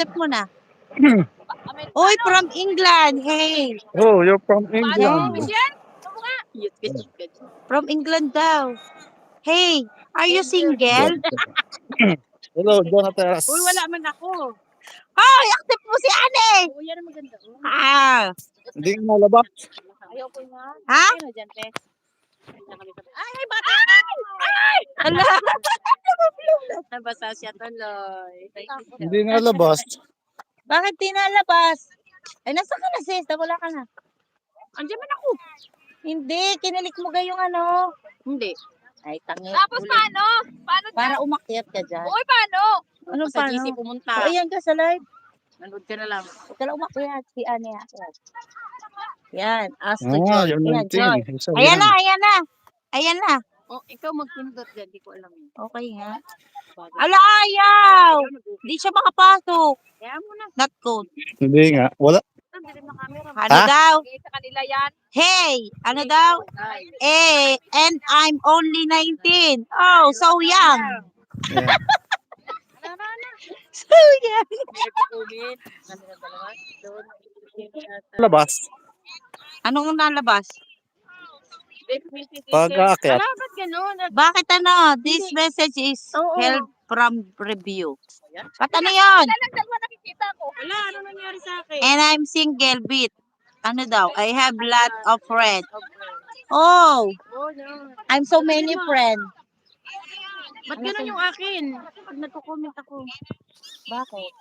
Step mo na. Oy, from England. Hey. Oh, you're from Hey. England. From England daw. Hey, are you single? Hello, Jonathan. Uy, wala man ako. Hoy, accept mo si Ane. Oh, yan ang maganda. Ah. Hindi ka malabas. Ayaw ko nga. Ha? Ay, na dyan, te. Ay, bata! Ay! Ala. Nabasa siya tuloy. Hindi nalabas. Bakit di nalabas? Ay, nasa ka na sis? Wala ka na. Andiyan man ako. Hindi, kinilik mo ga yung ano. Hindi. Ay, tangit. Tapos paano? Paano Para umakyat ka dyan. Uy, paano? Ano Sa paano? GC pumunta. O, ayan ka sa live. Nanood ka na lang. Huwag ka lang umakyat. Si Ane. Yan. Ask to Ah, join. you're Ayan, 19. join. Isa Ayan yan. na, ayan na. Ayan na. Oh, ikaw magpindot dyan. Di ko alam yun. Okay nga. Ala, ayaw. Hindi siya makapasok. Kaya mo na. Not code. Hindi nga. Wala. Dilim na camera. Ano Ha? daw? Okay, sa kanila yan. Hey, ano daw? Ay. Eh, and I'm only 19. Oh, so young. Yeah. So young. Nagkukumin. Kanila dalawa. Doon. Labas. Anong nalabas? Pag-aakyat. Ala, ba't ganun? Bakit ano? This message is Oo. held from review. Ba't ano yun? Lang dalawa nakikita ko. Wala, ano nangyari sa akin? And I'm single bit. Ano daw? I have lot of friends. Oh, Oh, no. I'm so many friends. Ba't ganun yung akin? Pag nagko-comment ako. Bakit?